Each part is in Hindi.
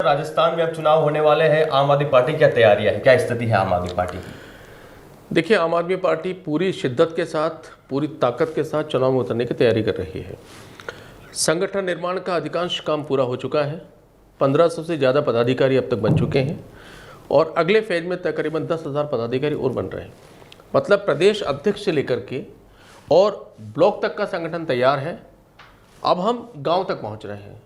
राजस्थान में अब चुनाव होने वाले हैं, आम आदमी पार्टी क्या तैयारियां है, क्या स्थिति है आम आदमी पार्टी की? देखिए, आम आदमी पार्टी पूरी शिद्दत के साथ, पूरी ताकत के साथ चुनाव में उतरने की तैयारी कर रही है। संगठन निर्माण का अधिकांश काम पूरा हो चुका है। 1500 से ज़्यादा पदाधिकारी अब तक बन चुके हैं और अगले फेज में तकरीबन 10,000 पदाधिकारी और बन रहे हैं। मतलब प्रदेश अध्यक्ष से लेकर के और ब्लॉक तक का संगठन तैयार है। अब हम गांव तक पहुंच रहे हैं।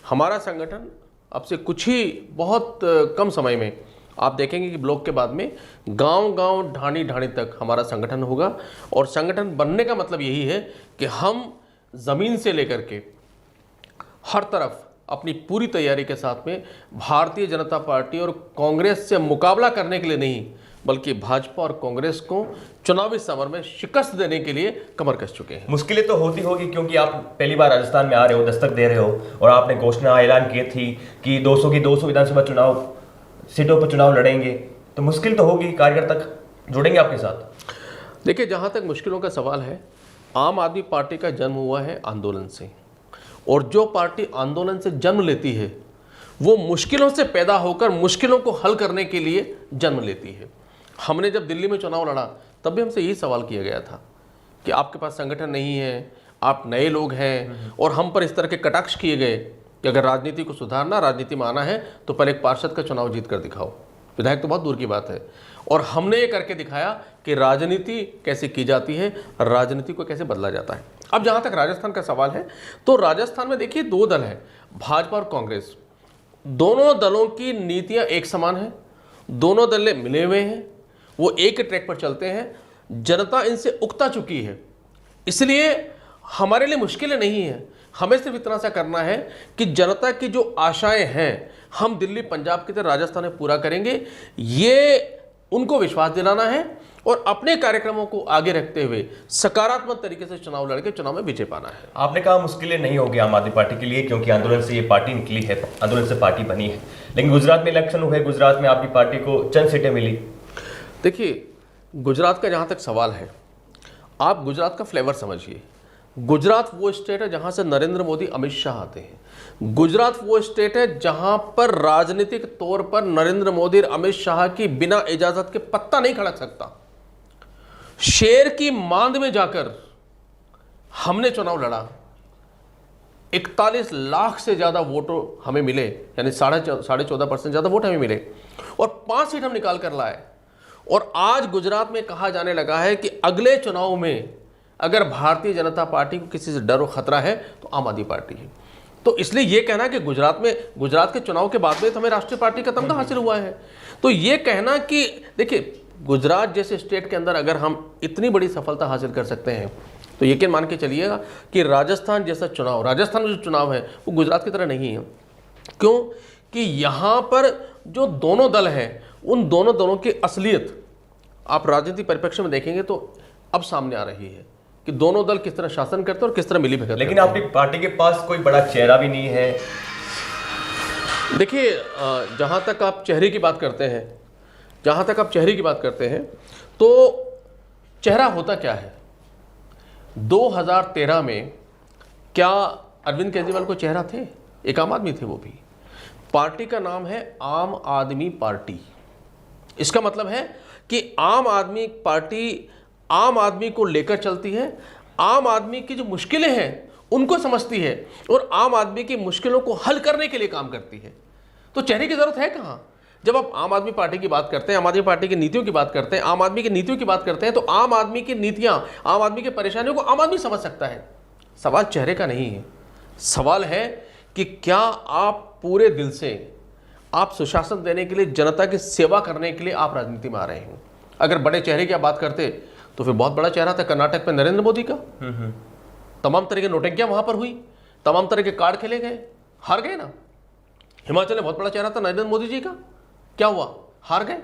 हमारा संगठन अब से कुछ ही बहुत कम समय में आप देखेंगे कि ब्लॉक के बाद में गांव-गांव, ढाणी-ढाणी तक हमारा संगठन होगा। और संगठन बनने का मतलब यही है कि हम ज़मीन से लेकर के हर तरफ अपनी पूरी तैयारी के साथ में भारतीय जनता पार्टी और कांग्रेस से मुकाबला करने के लिए नहीं, बल्कि भाजपा और कांग्रेस को चुनावी समर में शिकस्त देने के लिए कमर कस चुके हैं। मुश्किलें तो होती होगी क्योंकि आप पहली बार राजस्थान में आ रहे हो, दस्तक दे रहे हो और आपने घोषणा ऐलान की थी कि 200 की 200 विधानसभा चुनाव सीटों पर चुनाव लड़ेंगे, तो मुश्किल तो होगी। कार्यकर्ता जुड़ेंगे आपके साथ? देखिए, जहाँ तक मुश्किलों का सवाल है, आम आदमी पार्टी का जन्म हुआ है आंदोलन से, और जो पार्टी आंदोलन से जन्म लेती है वो मुश्किलों से पैदा होकर मुश्किलों को हल करने के लिए जन्म लेती है। हमने जब दिल्ली में चुनाव लड़ा तब भी हमसे यही सवाल किया गया था कि आपके पास संगठन नहीं है, आप नए लोग हैं, और हम पर इस तरह के कटाक्ष किए गए कि अगर राजनीति को सुधारना, राजनीति में आना है तो पहले एक पार्षद का चुनाव जीत कर दिखाओ। विधायक तो बहुत दूर की बात है। और हमने ये करके दिखाया कि राजनीति कैसे की जाती है, राजनीति को कैसे बदला जाता है। अब जहाँ तक राजस्थान का सवाल है, तो राजस्थान में देखिए 2 दल हैं, भाजपा और कांग्रेस। दोनों दलों की नीतियाँ एक समान हैं, दोनों दल मिले हुए हैं, वो एक ट्रैक पर चलते हैं। जनता इनसे उकता चुकी है, इसलिए हमारे लिए मुश्किलें नहीं हैं। हमें सिर्फ इतना सा करना है कि जनता की जो आशाएं हैं हम दिल्ली, पंजाब की तरह राजस्थान में पूरा करेंगे, ये उनको विश्वास दिलाना है और अपने कार्यक्रमों को आगे रखते हुए सकारात्मक तरीके से चुनाव लड़के चुनाव में विजय पाना है। आपने कहा मुश्किलें नहीं होगी आम आदमी पार्टी के लिए क्योंकि आंदोलन से ये पार्टी निकली है, आंदोलन से पार्टी बनी है, लेकिन गुजरात में इलेक्शन हुए, गुजरात में आपकी पार्टी को चंद सीटें मिली। देखिए, गुजरात का जहाँ तक सवाल है, आप गुजरात का फ्लेवर समझिए। गुजरात वो स्टेट है जहाँ से नरेंद्र मोदी, अमित शाह आते हैं। गुजरात वो स्टेट है जहाँ पर राजनीतिक तौर पर नरेंद्र मोदी और अमित शाह की बिना इजाजत के पत्ता नहीं खड़क सकता। शेर की मांद में जाकर हमने चुनाव लड़ा, 41 लाख से ज्यादा वोटों हमें मिले, यानी 14.5% ज्यादा वोट हमें मिले, और 5 सीट हम निकाल कर लाए। और आज गुजरात में कहा जाने लगा है कि अगले चुनाव में अगर भारतीय जनता पार्टी को किसी से डर और खतरा है तो आम आदमी पार्टी है। तो इसलिए यह कहना कि गुजरात के चुनाव के बाद में तो हमें राष्ट्रीय पार्टी का तमगा हासिल हुआ है, तो यह कहना कि देखिए, गुजरात जैसे स्टेट के अंदर अगर हम इतनी बड़ी सफलता हासिल कर सकते हैं तो यकीन मान के चलिएगा कि राजस्थान जैसा चुनाव, राजस्थान में जो चुनाव है वो गुजरात की तरह नहीं है। क्यों? कि यहाँ पर जो दोनों दल हैं, उन दोनों दलों की असलियत आप राजनीतिक परिप्रेक्ष्य में देखेंगे तो अब सामने आ रही है कि दोनों दल किस तरह शासन करते हैं और किस तरह मिली भगत। लेकिन आपकी पार्टी के पास कोई बड़ा चेहरा भी नहीं है। देखिए, जहाँ तक आप चेहरे की बात करते हैं, तो चेहरा होता क्या है? 2013 में क्या अरविंद केजरीवाल को चेहरा थे? एक आम आदमी थे वो भी। पार्टी का नाम है आम आदमी पार्टी। इसका मतलब है कि आम आदमी पार्टी आम आदमी को लेकर चलती है, आम आदमी की जो मुश्किलें हैं उनको समझती है और आम आदमी की मुश्किलों को हल करने के लिए काम करती है। तो चेहरे की जरूरत है कहाँ? जब आप आम आदमी पार्टी की बात करते हैं, आम आदमी पार्टी की नीतियों की बात करते हैं, आम आदमी की नीतियों की बात करते हैं, तो आम आदमी की नीतियां, आम आदमी की परेशानियों को आम आदमी समझ सकता है। सवाल चेहरे का नहीं है, सवाल है कि क्या आप पूरे दिल से, आप सुशासन देने के लिए, जनता की सेवा करने के लिए आप राजनीति में आ रहे हैं। अगर बड़े चेहरे की आप बात करते तो फिर बहुत बड़ा चेहरा था कर्नाटक में नरेंद्र मोदी का। तमाम तरह की नोटंकियां वहां पर हुई, तमाम तरह के कार्ड खेले गए, हार गए ना। हिमाचल में बहुत बड़ा चेहरा था नरेंद्र मोदी जी का, क्या हुआ? हार गए।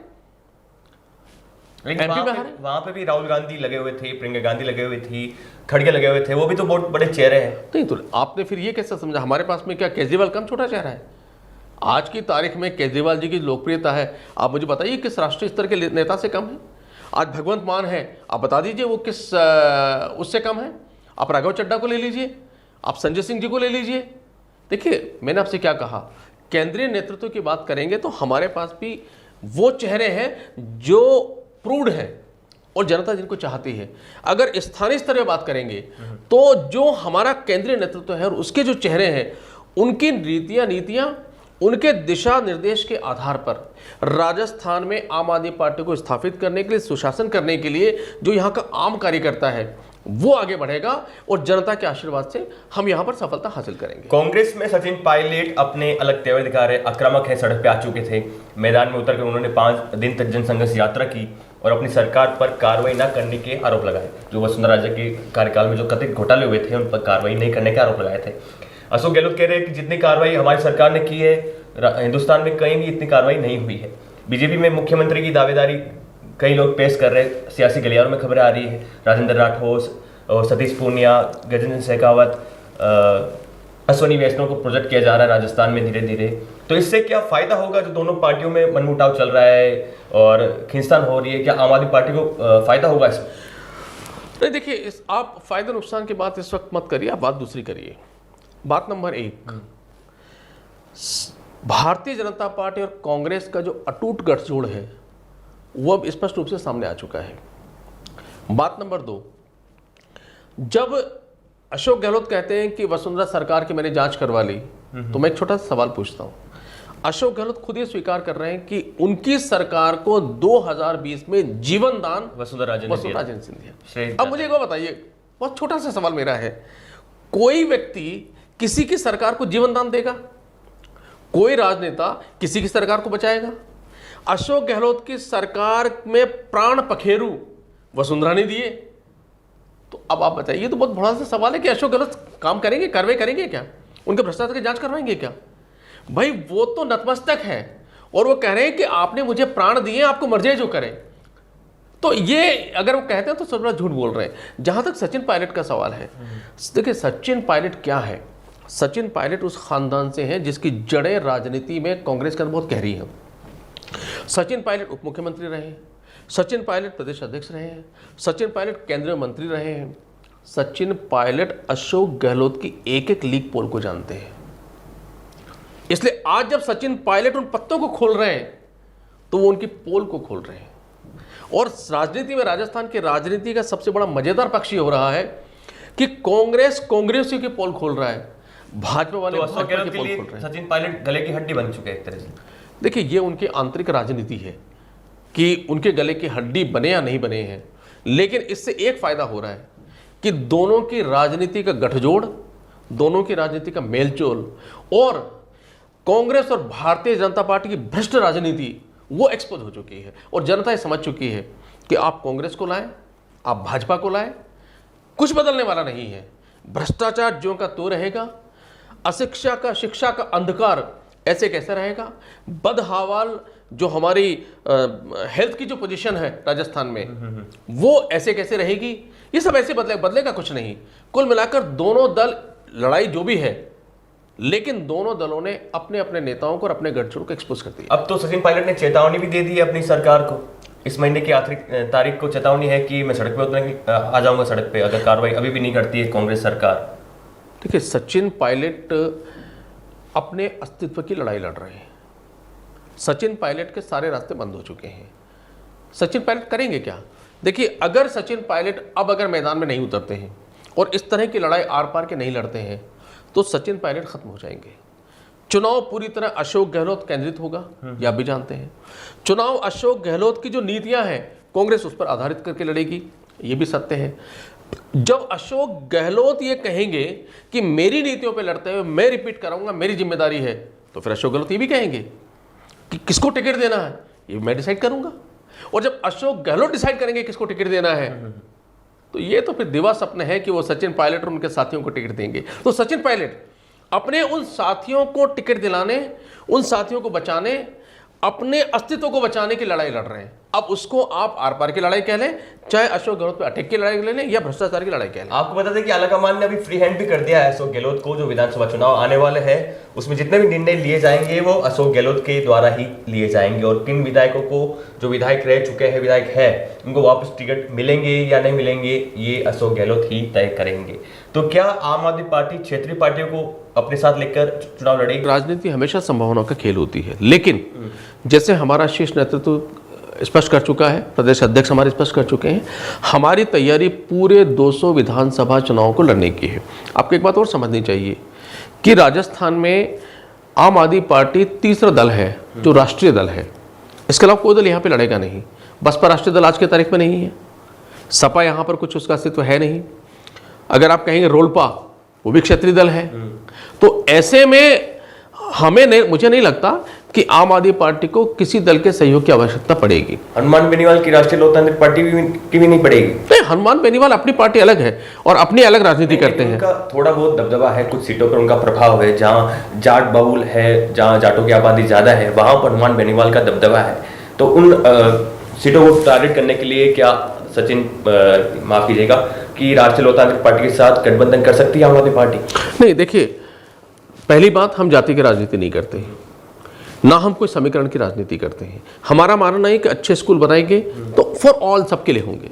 वहां पे भी राहुल गांधी लगे हुए थे, प्रियंका गांधी लगे हुए थी, खड़गे लगे हुए थे, वो भी तो बहुत बड़े चेहरे हैं। नहीं, तो आपने फिर ये कैसे समझा हमारे पास में क्या केजरीवाल कम छोटा चेहरा है? आज की तारीख में केजरीवाल जी की लोकप्रियता है, आप मुझे बताइए किस राष्ट्रीय स्तर के नेता से कम है? आज भगवंत मान है, आप बता दीजिए वो किस उससे कम है? आप राघव चड्ढा को ले लीजिए, आप संजय सिंह जी को ले लीजिए। देखिए, मैंने आपसे क्या कहा केंद्रीय नेतृत्व की बात करेंगे तो हमारे पास भी वो चेहरे हैं जो प्रूव्ड हैं और जनता जिनको चाहती है। अगर स्थानीय स्तर पर बात करेंगे तो जो हमारा केंद्रीय नेतृत्व है और उसके जो चेहरे हैं, उनकी नीतियां उनके दिशा निर्देश के आधार पर राजस्थान में आम आदमी पार्टी को स्थापित करने के लिए, सुशासन करने के लिए जो यहाँ का आम कार्यकर्ता है वो आगे बढ़ेगा और जनता के आशीर्वाद से हम यहाँ पर सफलता हासिल करेंगे। कांग्रेस में सचिन पायलट अपने अलग तेवर दिखा रहे, आक्रामक है, सड़क पे आ चुके थे, मैदान में उतरकर उन्होंने 5 दिन तक जनसंघर्ष यात्रा की और अपनी सरकार पर कार्रवाई न करने के आरोप लगाए। जो वसुंधरा राजे के कार्यकाल में जो कथित घोटाले हुए थे उन पर कार्रवाई नहीं करने के आरोप लगाए थे। अशोक गहलोत कह रहे हैं कि जितनी कार्रवाई हमारी सरकार ने की है हिंदुस्तान में कहीं भी इतनी कार्रवाई नहीं हुई है। बीजेपी में मुख्यमंत्री की दावेदारी कई लोग पेश कर रहे हैं, सियासी गलियारों में खबरें आ रही है। राजेंद्र राठौर और सतीश पूनिया, गजेंद्र सिंह शेखावत, अश्वनी वैष्णव को प्रोजेक्ट किया जा रहा है राजस्थान में धीरे धीरे। तो इससे क्या फायदा होगा जो दोनों पार्टियों में मनमुटाव चल रहा है और खींचतान हो रही है, क्या आम आदमी पार्टी को फायदा होगा इसमें? नहीं, देखिए आप फायदा नुकसान की बात इस वक्त मत करिए, आप बात दूसरी करिए। बात नंबर 1, भारतीय जनता पार्टी और कांग्रेस का जो अटूट गठजोड़ है वो अब स्पष्ट रूप से सामने आ चुका है। बात नंबर 2, जब अशोक गहलोत कहते हैं कि वसुंधरा सरकार की मैंने जांच करवा ली, तो मैं एक छोटा सा सवाल पूछता हूं। अशोक गहलोत खुद ये स्वीकार कर रहे हैं कि उनकी सरकार को 2020 में जीवन दान वसुंधरा राजे ने दिया। अब मुझे एक बात बताइए, बहुत छोटा सा सवाल मेरा है, कोई व्यक्ति किसी की सरकार को जीवन दान देगा? कोई राजनेता किसी की सरकार को बचाएगा? अशोक गहलोत की सरकार में प्राण पखेरु वसुंधरा ने दिए। तो अब आप बताइए, तो बहुत बड़ा सा सवाल है कि अशोक गहलोत काम करेंगे, कार्रवाई करेंगे क्या? उनके भ्रष्टाचार की जांच करवाएंगे क्या? भाई वो तो नतमस्तक है और वो कह रहे हैं कि आपने मुझे प्राण दिए, आपको मर्जी जो करें। तो ये अगर वो कहते हैं तो सब बड़ा झूठ बोल रहे हैं। जहां तक सचिन पायलट का सवाल है, देखिए सचिन पायलट क्या है? सचिन पायलट उस खानदान से हैं जिसकी जड़ें राजनीति में कांग्रेस के अंदर बहुत गहरी हैं। सचिन पायलट उप मुख्यमंत्री रहे हैं, सचिन पायलट प्रदेश अध्यक्ष रहे हैं, सचिन पायलट केंद्रीय मंत्री रहे हैं। सचिन पायलट अशोक गहलोत की एक एक लीक पोल को जानते हैं। इसलिए आज जब सचिन पायलट उन पत्तों को खोल रहे हैं तो वो उनकी पोल को खोल रहे हैं। और राजनीति में, राजस्थान की राजनीति का सबसे बड़ा मजेदार पक्ष ये हो रहा है कि कांग्रेसियों की पोल खोल रहा है, भाजपा वाले तो भाजपा की पोल खोल रहे हैं। सचिन पायलट गले की हड्डी बन चुके हैं एक तरह से। देखिए ये उनकी आंतरिक राजनीति है कि उनके गले की हड्डी बने या नहीं बने हैं, लेकिन इससे एक फायदा हो रहा है कि दोनों की राजनीति का गठजोड़, दोनों की राजनीति का मेलजोल और कांग्रेस और भारतीय जनता पार्टी की भ्रष्ट राजनीति वो एक्सपोज हो चुकी है और जनता ये समझ चुकी है कि आप कांग्रेस को लाएं, आप भाजपा को लाएं, कुछ बदलने वाला नहीं है। भ्रष्टाचार ज्यों का तो रहेगा, अशिक्षा का, शिक्षा का अंधकार ऐसे कैसे रहेगा, बदहावाल जो हमारी हेल्थ की जो पोजीशन है राजस्थान में वो ऐसे कैसे रहेगी, ये सब ऐसे बदलेगा कुछ नहीं। कुल मिलाकर दोनों दल लड़ाई जो भी है, लेकिन दोनों दलों ने अपने अपने नेताओं को और अपने गठजोड़ को एक्सपोज कर दिया। अब तो सचिन पायलट ने चेतावनी भी दे दी है अपनी सरकार को, इस महीने की आखिरी तारीख को चेतावनी है कि मैं सड़क पे उतरने आ जाऊंगा सड़क पे अगर कार्रवाई अभी भी नहीं करती है कांग्रेस सरकार। देखिए सचिन पायलट अपने अस्तित्व की लड़ाई लड़ रहे हैं। सचिन पायलट के सारे रास्ते बंद हो चुके हैं। सचिन पायलट करेंगे क्या? देखिए अगर सचिन पायलट अब अगर मैदान में नहीं उतरते हैं और इस तरह की लड़ाई आर पार के नहीं लड़ते हैं तो सचिन पायलट खत्म हो जाएंगे। चुनाव पूरी तरह अशोक गहलोत केंद्रित होगा, ये आप भी जानते हैं। चुनाव अशोक गहलोत की जो नीतियां हैं कांग्रेस उस पर आधारित करके लड़ेगी, ये भी सत्य है। जब अशोक गहलोत ये कहेंगे कि मेरी नीतियों पे लड़ते हुए मैं रिपीट कराऊंगा, मेरी जिम्मेदारी है, तो फिर अशोक गहलोत ये भी कहेंगे कि किसको टिकट देना है ये मैं डिसाइड करूंगा। और जब अशोक गहलोत डिसाइड करेंगे किसको टिकट देना है तो ये तो फिर दिवा सपना है कि वो सचिन पायलट और उनके साथियों को टिकट देंगे। तो सचिन पायलट अपने उन साथियों को टिकट दिलाने, उन साथियों को बचाने, अपने अस्तित्व को बचाने की लड़ाई लड़ रहे हैं। अब उसको आप आर पार की लड़ाई कह लें, चाहे अशोक गहलोत पे अटैक की लड़ाई ले लें या भ्रष्टाचार की लड़ाई कह लें। आपको बता दें कि आलाकमान ने अभी फ्री हैंड भी कर दिया है अशोक गहलोत को। जो विधानसभा चुनाव आने वाले हैं उसमें जितने भी निर्णय लिए जाएंगे वो अशोक गहलोत के द्वारा ही लिए जाएंगे और किन विधायकों को, जो विधायक रह चुके हैं, विधायक है, उनको वापस टिकट मिलेंगे या नहीं मिलेंगे ये अशोक गहलोत ही तय करेंगे। तो क्या आम आदमी पार्टी क्षेत्रीय पार्टियों को अपने साथ लेकर चुनाव लड़ेंगे? राजनीति हमेशा संभावनाओं का खेल होती है, लेकिन जैसे हमारा शीर्ष नेतृत्व स्पष्ट कर चुका है, प्रदेश अध्यक्ष हमारे स्पष्ट कर चुके हैं, हमारी तैयारी पूरे 200 विधानसभा चुनाव को लड़ने की है। आपको एक बात और समझनी चाहिए कि राजस्थान में आम आदमी पार्टी तीसरा दल है जो राष्ट्रीय दल है। इसके अलावा कोई दल यहाँ पे लड़ेगा नहीं। बसपा राष्ट्रीय दल आज की तारीख में नहीं है, सपा यहाँ पर कुछ उसका अस्तित्व है नहीं। अगर आप कहेंगे रोलपा, वो भी क्षेत्रीय दल है। तो ऐसे में मुझे नहीं लगता कि आम आदमी पार्टी को किसी दल के सहयोग की आवश्यकता पड़ेगी। हनुमान बेनीवाल की राष्ट्रीय लोकतांत्रिक पार्टी की भी नहीं पड़ेगी? नहीं, हनुमान बेनीवाल अपनी पार्टी अलग है और अपनी अलग राजनीति करते हैं। उनका थोड़ा बहुत दबदबा है, कुछ सीटों पर उनका प्रभाव है, जहां जाट बहुल है, जहां जाटों की आबादी ज्यादा है, वहां पर हनुमान बेनीवाल का दबदबा है। तो उन सीटों को टारगेट करने के लिए क्या सचिन, माफ कीजिएगा, कि राष्ट्रीय लोकतांत्रिक पार्टी के साथ गठबंधन कर सकती है आम आदमी पार्टी? नहीं, देखिए, पहली बात, हम जाति की राजनीति नहीं करते हैं, ना हम कोई समीकरण की राजनीति करते हैं। हमारा मानना है कि अच्छे स्कूल बनाएंगे तो फॉर ऑल, सबके लिए होंगे।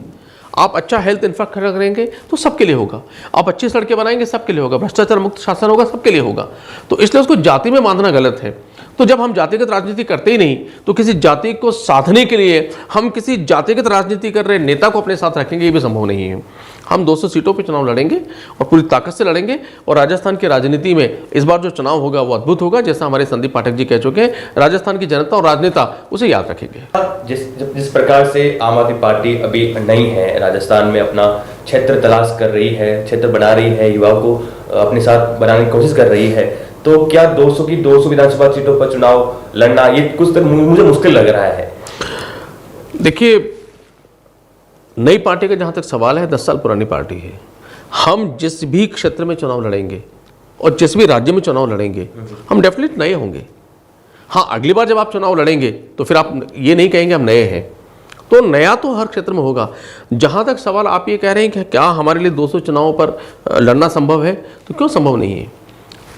आप अच्छा हेल्थ इंफ्रास्ट्रक्चर करेंगे तो सबके लिए होगा। आप अच्छी सड़कें बनाएंगे, सबके लिए होगा। भ्रष्टाचार मुक्त शासन होगा, सबके लिए होगा। तो इसलिए उसको जाति में बांधना गलत है। तो जब हम जातिगत राजनीति करते ही नहीं, तो किसी जाति को साधने के लिए हम किसी जातिगत राजनीति कर रहे नेता को अपने साथ रखेंगे, ये भी संभव नहीं है। हम 200 सीटों पर चुनाव लड़ेंगे और पूरी ताकत से लड़ेंगे। और राजस्थान की राजनीति में इस बार जो चुनाव होगा वो अद्भुत होगा। जैसा हमारे संदीप पाठक जी कह चुके हैं, राजस्थान की जनता और राजनेता उसे याद रखेंगे। जिस प्रकार से आम आदमी पार्टी अभी नई है, राजस्थान में अपना क्षेत्र तलाश कर रही है, क्षेत्र बना रही है, युवाओं को अपने साथ बनाने की कोशिश कर रही है, तो क्या 200 की 200 विधानसभा सीटों पर चुनाव लड़ना ये कुछ तो मुझे मुश्किल लग रहा है? देखिए, नई पार्टी का जहां तक सवाल है, 10 साल पुरानी पार्टी है। हम जिस भी क्षेत्र में चुनाव लड़ेंगे और जिस भी राज्य में चुनाव लड़ेंगे, हम डेफिनेट नए होंगे। हाँ, अगली बार जब आप चुनाव लड़ेंगे तो फिर आप ये नहीं कहेंगे हम नए हैं। तो नया तो हर क्षेत्र में होगा। जहां तक सवाल आप ये कह रहे हैं कि क्या हमारे लिए 200 चुनावों पर लड़ना संभव है, तो क्यों संभव नहीं है।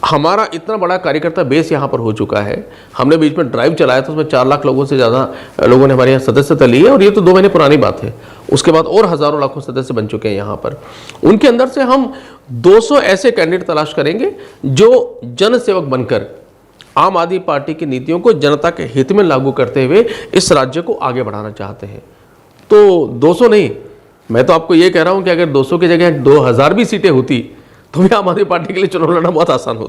हमारा इतना बड़ा कार्यकर्ता बेस यहाँ पर हो चुका है। हमने बीच में ड्राइव चलाया था, उसमें 4 लाख लोगों से ज़्यादा लोगों ने हमारे यहाँ सदस्यता ली है, और ये तो 2 महीने पुरानी बात है। उसके बाद और हज़ारों लाखों सदस्य बन चुके हैं यहाँ पर। उनके अंदर से हम 200 ऐसे कैंडिडेट तलाश करेंगे जो जन सेवक बनकर आम आदमी पार्टी की नीतियों को जनता के हित में लागू करते हुए इस राज्य को आगे बढ़ाना चाहते हैं। तो 200 नहीं, मैं तो आपको ये कह रहा हूँ कि अगर 200 की जगह 2000 भी सीटें होती तो भी आम आदमी पार्टी के लिए चुनाव लड़ना बहुत आसान होता।